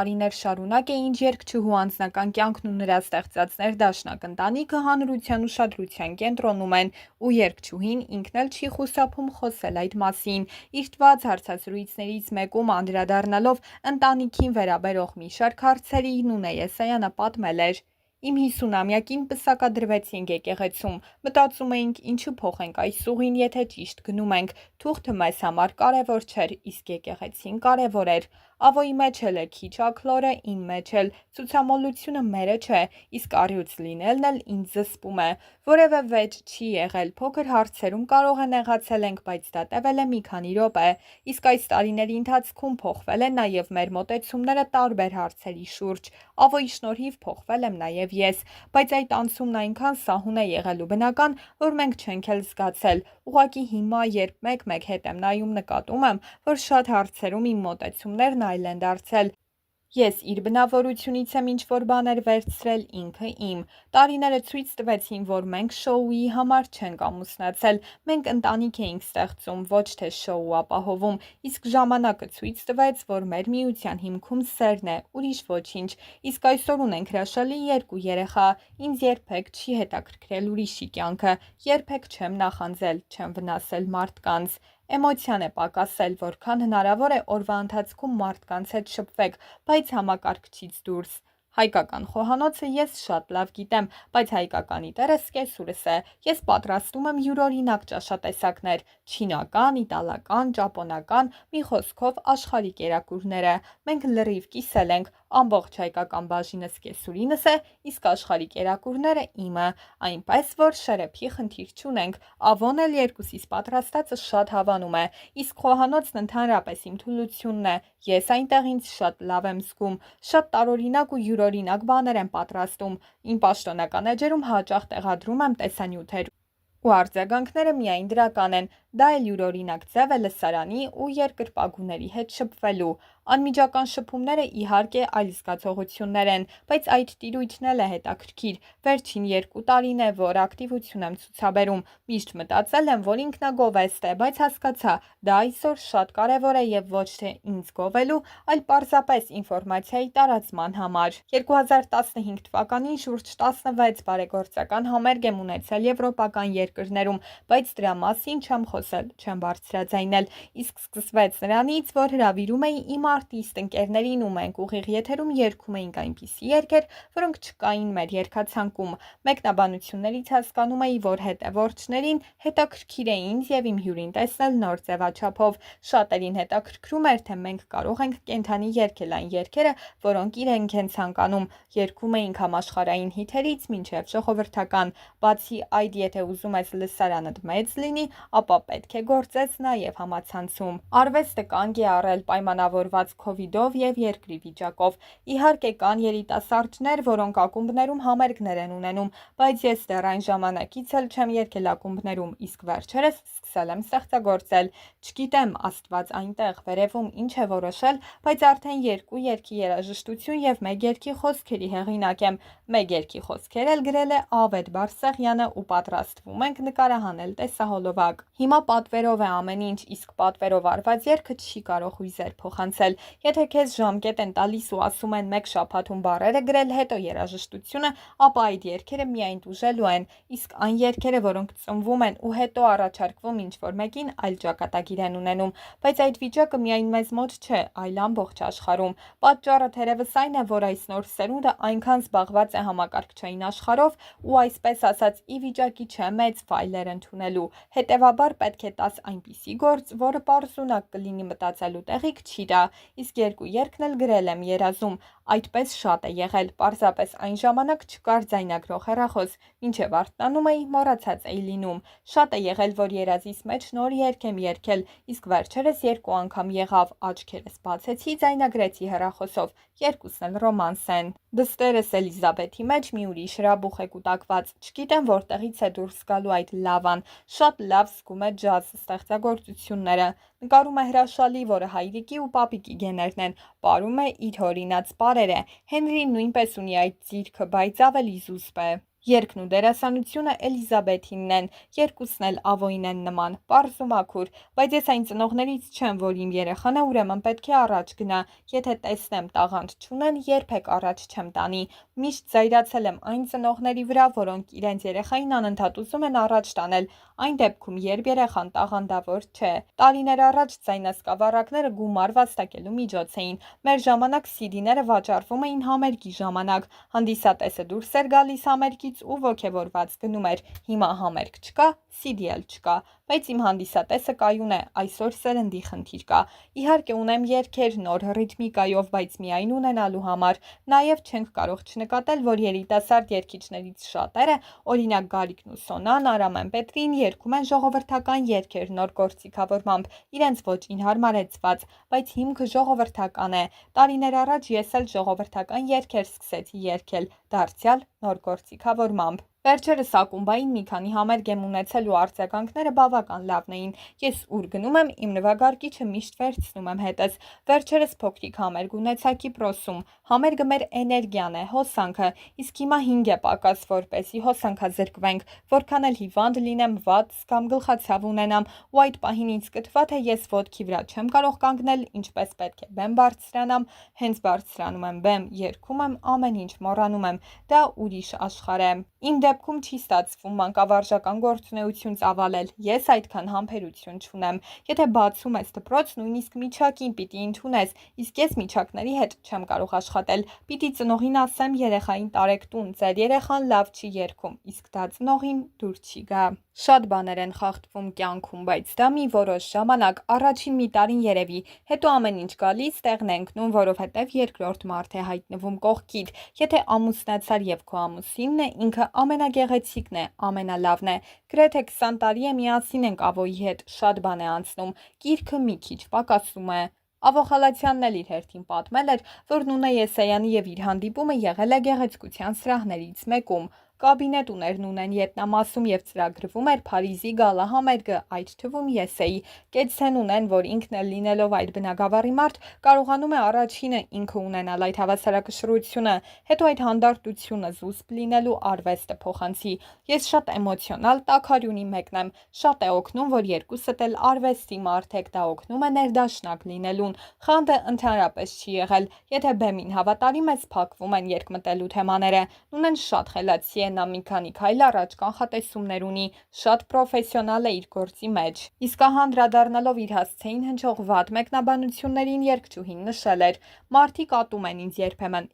Տարիներ շարունակ է ինչ երգչուհու անձնական կյանքն ու նրա ստեղծած ներդաշնակ ընտանիքը հանրության ուշադրության կենտրոնում են, ու երգչուհին ինքն էլ չի խուսափում խոսել այդ մասին։ Իր տված հարցազրույցներից մեկում անդրադառնալով ընտանիքին վերաբերող մի շարք հարցերի Նունե Եսայանը պատմել էր. Իմ 50-ամյակին պսակադրվեցինք եկեղեցում, մտածում էինք ինչու փոխենք այս ուղին, եթե ճիշտ գնում ենք, թուղթը մեզ համար կարևոր չէր, իսկ եկեղեցին կարևոր էր։ Ավոյի մեջ էլ է քիչ աքլորը, իմ մեջ էլ, ցուցամոլությունը մերը չէ, իսկ առյուծ լինելն էլ ինձ զսպում է։ Որևէ վեճ չի եղել, փոքր հարցերում կարող է նեղացել ենք, բայց դա տևել է մի քանի րոպե, իսկ այս տարիների ընթացքում փոխվել է նաև մեր մոտեցումները տարբեր հարցերի շուրջ։ Ավոյի շնորհիվ փոխվել եմ նաև ես, բայց այդ անցումն այնքան սահուն է եղել ու բնական, որ մենք չենք էլ զգացել։ Ուղղակի հիմա, երբ մեկ-մեկ հետ եմ նայում, նկատում եմ, որ շատ հարցերում իմ մոտեցումներն այլ են դարձել։ Ես իր բնավորությունից եմ ինչ-որ բաներ վերցրել ինքը իմ։ Տարիները ցույց տվեցին, որ մենք շոուի համար չենք ամուսնացել, մենք ընտանիք էինք ստեղծում, ոչ թե շոու ապահովում, իսկ ժամանակը ցույց տվեց, որ մեր միության հիմքում սերն է, ուրիշ ոչինչ։ Իսկ այսօր ունենք հրաշալի երկու երեխա, ինձ երբեք չի հետաքրքրել ուրիշի կյանքը, երբեք չեմ նախանձել, չեմ վնասել մարդկանց։ Էմոցիան է պակասել, որքան հնարավոր է օրվա ընթացքում մարդկանց հետ շփվեք, բայց համակարգչից դուրս։ Հայկական խոհանոցը ես շատ լավ գիտեմ, բայց հայկականի տերը սկեսուրս է։ Ես պատրաստում եմ յուրօրինակ ճաշատեսակներ՝ չինական, իտալական, ճապոնական, մի խոսքով աշխարհի կերակուրները։ Մենք լրիվ կիսել ենք, ամբողջ հայկական բաժինը սկեսուրինս է, իսկ աշխարհի կերակուրները իմը, այնպես որ շերեփի խնդիր չունենք։ Ավոն էլ երկուսիս պատրաստածը շատ հավանում է, իսկ խոհանոցն ընդհանրապես իմ թուլությունն է։ Ես այնտեղ ինձ շատ լավ եմ զգում, շատ տարօրինակ ու յուրօրինակ բաներ եմ պատրաստում։ Իմ պաշտոնական էջերում հաճախ տեղադրում եմ տեսանյութեր ու արձագանքները միայն դրական են, դա էլ յուրօրինակ ձև է լսարանի ու երկրպագուների հետ շփվելու։ Անմիջական շփումները իհարկե այլ զգացողություններ են, բայց այդ տիրույթն էլ է հետաքրքիր։ Վերջին 2 տարին է, որ ակտիվություն եմ ցուցաբերում։ Միշտ մտածել եմ, որ ինքնագովեստ է, բայց հասկացա, դա այսօր շատ կարևոր է եւ ոչ թե ինձ գովելու, այլ պարզապես ինֆորմացիայի տարածման համար։ 2015 թվականին շուրջ 16 բարեգործական համերգ եմ ունեցել եվրոպական երկրներում, բայց դրա մասին չեմ խոսել, չեմ բարձրաձայնել, իսկ սկսվեց նրանից, որ հրավիրում էի իմ արտիստ ընկերներին ու մենք ուղիղ եթերում երգում էինք այնպիսի երգեր, որոնք չկային մեր երգացանկում։ Մեկնաբանություններից հասկանում էի, որ հետևորդներին հետաքրքիր է ինձ եւ իմ հյուրին տեսնել նոր ձևաչափով։ Շատերին հետաքրքրում էր, թե մենք կարող ենք կենդանի երգել այն երգերը, որոնք իրենք են ցանկանում։ Երգում էինք համաշխարհային հիթերից մինչև ժողովրդական։ Բացի այդ, եթե ուզում ես լսարանդ մեծ լինի, ապա պետք է գործես նաև համացանցում։ Արվեստը կանգ է առել պայմանավորված քովիդով եւ երկրի վիճակով։ Իհարկե կան երիտասարդներ, որոնք ակումբներում համերգներ են ունենում, բայց ես դեռ այն ժամանակից էլ չեմ երգել ակումբներում, իսկ վերջերս սկսել եմ ստեղծագործել։ Չգիտեմ Աստված այնտեղ վերևում ինչ է որոշել, բայց արդեն 2 երգի երաժշտություն եւ 1 երգի խոսքերի հեղինակ եմ։ 1 երգի խոսքեր էլ գրել է Ավետ Բարսեղյանը ու պատրաստվում ենք նկարահանել տեսահոլովակ։ Հիմա պատվերով է ամեն ինչ, իսկ պատվերով արված երգը չի կարող հույզեր փոխանցել։ Եթե քեզ ժամկետ են տալիս ու ասում են 1 շաբաթում բառերը գրել, հետո երաժշտությունը, ապա այդ երգերը միայն տուժելու են, իսկ այն երգերը, որոնք ծնվում են ու հետո առաջարկվում ինչ-որ մեկին, այլ ճակատագիր են ունենում, բայց այդ վիճակը միայն մեզ մոտ չէ, այլ ամբողջ աշխարհում։ Պատճառը թերևս այն է, որ այս նոր սերունդը այնքան զբաղված է համակարգչային աշխարհով ու այսպես ասած ի վիճակի չէ մեծ ֆայլեր ընդունելու։ Հետևաբար պետք է տաս այնպիսի գործ, որը պարզունակ կլինի մտածելու տեղիք չի տա, իսկ 2 երգն էլ գրել եմ երազում։ Այդպես շատ է եղել, պարզապես այն ժամանակ չկար ձայնագրող հեռախոս, մինչև արթնանում էի, մոռացած էի լինում։ Շատ է եղել, որ երազիս մեջ նոր երգ եմ երգել, իսկ վերջերս 2 անգամ եղավ, աչքերս բացեցի, ձայնագրեցի հեռախոսով, երկուսն էլ ռոմանս են։ Դստերս Էլիզաբեթի մեջ մի ուրիշ հրաբուխ է կուտակված, չգիտեմ որտեղից է դուրս գալու այդ լավան, շատ լավ զգում է ջազ ստեղծագործությունները։ Նկարում է հրաշալի, որը հայրիկի ու պապիկի գեներն են, պարում է իր հորինած պարերը։ Հենրին նույնպես ունի այդ ձիրքը, բայց ավելի զուսպ է։ Երգն ու դերասանությունը Էլիզաբեթինն են, երկուսն էլ Ավոյին են նման, պարզ ու մաքուր, բայց ես այն ծնողներից չեմ, որ իմ երեխան է, ուրեմն պետք է առաջ գնա, եթե տեսնեմ տաղանդ չունեն, երբեք առաջ չեմ տանի, միշտ զայրացել եմ այն ծնողների վրա, որոնք իրենց երեխային անընդհատ ուզում են առաջ տանել, այն դեպքում, երբ երեխան տաղանդավոր չէ։ Տարիներ առաջ ձայնասկավառակները գումար վաստակելու միջոց էին, մեր ժամանակ CD-ները վաճառվում էին համերգի ժամանակ, հանդիսատեսը դուրս էր գալիս համերգից ու ոգևորված գնում էր, հիմա համերգ չկա, CD էլ չկա, բայց իմ հանդիսատեսը կայուն է, այսօր սերնդի խնդիր կա, իհարկե ունեմ երգեր նոր ռիթմիկայով, բայց միայն ունենալու համար, նաև չենք կարող չնկատել, որ երիտասարդ երգիչներից շատերը, օրինակ Գարիկն ու Սոնան, Արամեն Պետրին երգում են ժողովրդական երգեր նոր գործիքավորմամբ, իրենց ոճին հարմարեցված, բայց հիմքը ժողովրդական է, տարիներ առաջ ես էլ ժողովրդական երգեր սկսեցի երգել, դարձյալ նոր գործիքավորմամբ։ Վերջերս ակումբային մի քանի համերգ եմ ունեցել ու արձագանքները բավական լավն էին։ Ես ուր գնում եմ, իմ նվագարկիչը միշտ վերցնում եմ հետս։ Վերջերս փոքրիկ համերգ ունեցա Կիպրոսում։ Համերգը մեր էներգիան է, հոսանքը, իսկ հիմա 5 է պակաս, որպեսի հոսանքազրկվենք, որքան էլ հիվանդ լինեմ, վատ զգամ, գլխացավ ունենամ, ու այդ պահին ինձ կթվա, թե ես ոտքի վրա չեմ կարող կանգնել, ինչպես պետք է բեմ բարձրանամ, հենց բարձրանում եմ բեմ, երգում եմ, ամեն ինչ մոռանում եմ, դա ուրիշ աշխարհ է։ Իմ դեպքում չի ստացվում մանկավարժական գործունեություն ծավալել, ես այդքան համբերություն չունեմ, եթե բացում ես դպրոց, նույնիսկ միջակին պիտի ընդունես, իսկ ես միջակների հետ չեմ կարող աշխատել, պիտի ծնողին ասեմ երեխային տարեք տուն, ձեր երեխան լավ չի երգում, իսկ դա ծնողին դուր չի գա։ Շատ բաներ են խախտվում կյանքում, բայց դա մի որոշ ժամանակ, առաջին մի տարին երևի, հետո ամեն ինչ գալիս տեղն է ընկնում, որովհետև երկրորդ մարդ է հայտնվում կողքիդ, եթե ամուսնացար եւ քո ամուսինն է, ինքը ամենագեղեցիկն է, ամենալավն է, գրեթե 20 տարի է միասին ենք Ավոյի հետ, շատ բան է անցնում, գիրքը մի քիչ պակասում է։ Ավո Խալացյանն էլ իր հերթին պատմել էր, որ Նունե Եսայանի եւ իր հանդիպումը եղել է գեղեցկության սրահներից մեկում։ Կաբինետ ուներ Նունեն Ետնամասում եւ ծրագրվում էր Փարիզի գալա համերգը, այդ թվում ես էի։ Կեցցեն ունեն, որ ինքն էլ լինելով այդ բնագավառի մարդ, կարողանում է առաջինը ինքը ունենալ այդ հավասարակշռությունը, հետո այդ հանդարտությունը զուսպ լինելու արվեստը փոխանցի։ Ես շատ էմոցիոնալ տաքարյունի մեկն եմ, շատ է օգնում, որ երկուսդ էլ արվեստի մարդ եք, դա օգնում է ներդաշնակ լինելուն։ Խանդը ընդհանրապես չի եղել, եթե բեմին հավատարիմ ես, փակվում են երկմտելու թեմաները։ Նունեն շատ խելացի է, նա մի քանի քայլ առաջ կանխատեսումներ ունի, շատ պրոֆեսիոնալ է իր գործի մեջ։ Իսկ անդրադառնալով իր հասցեին հնչող վատ մեկնաբանություններին երգչուհին նշել էր. Մարդիկ ատում են ինձ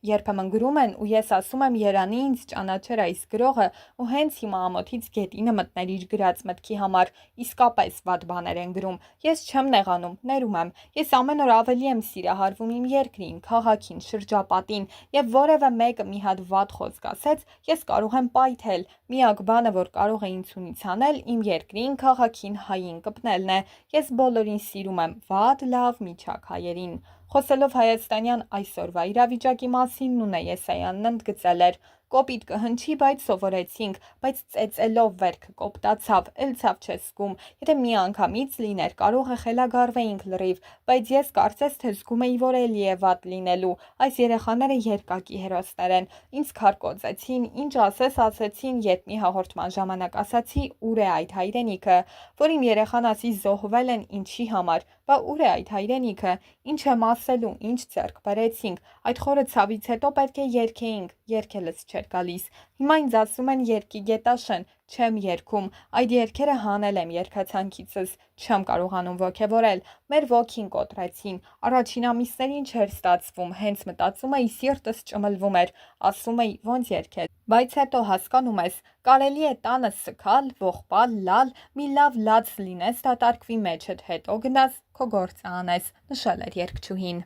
երբեմն գրում են ու ես ասում եմ Երանի ինձ ճանաչեր այս գրողը ու հենց հիմա ամոթից գետինը մտներ իր գրած մտքի համար, իսկապես վատ բաներ են գրում։ Ես չեմ նեղանում, ներում եմ։ Ես ամեն օր ավելի եմ սիրահարվում իմ երկրին, քաղաքին, շրջապատին, եւ որևէ մեկը մի հատ վատ խոսք ասեց, ես կարող եմ պայթել։ Միակ բանը, որ կարող է ինձնից անել, իմ երկրին, քաղաքին, հային կպնելն է։ Ես բոլորին սիրում եմ, վատ, լավ, միջակ հայերին։ Խոսելով հայաստանյան այսօրվա իրավիճակի մասին Նունե Եսայանն ընդգծել էր. Կոպիտ կհնչի, բայց սովորեցինք, բայց ծեծելով վերքը կոպտացավ, էլ ցավ չես զգում։ Եթե մի անգամից լիներ, կարող է խելագարվեինք լրիվ, բայց ես կարծես թե զգում էի, որ էլի է վատ լինելու։ Այս երեխաները երկակի հերոսներ են։ Ինձ քարկոծեցին, ինչ ասես ասեցին, երբ մի հաղորդման ժամանակ ասացի, ուր է այդ հայրենիքը, որ իմ երեխան ասի զոհվել են ինչի համար, բա ուր է այդ հայրենիքը, ինչ եմ ասելու, ինչ ձեռք բերեցինք, այդ խորը ցավից հետո պետք է երգեինք, երգելս չէր գալիս։ Հիմա ինձ ասում են երգի գետաշեն, չեմ երգում, այդ երգերը հանել եմ երգացանկիցս, չեմ կարողանում ոգևորել, մեր ոգին կոտրեցին, առաջին ամիսներին չէր ստացվում, հենց մտածում էի սիրտս ճմլվում էր, ասում էի ոնց երգել, բայց հետո հասկանում ես, կարելի է տանը սքալ, ողբալ, լալ, մի լավ լաց լինես, դատարկվի մեջդ, հետո գնաս քո գործը անես, նշել էր երգչուհին։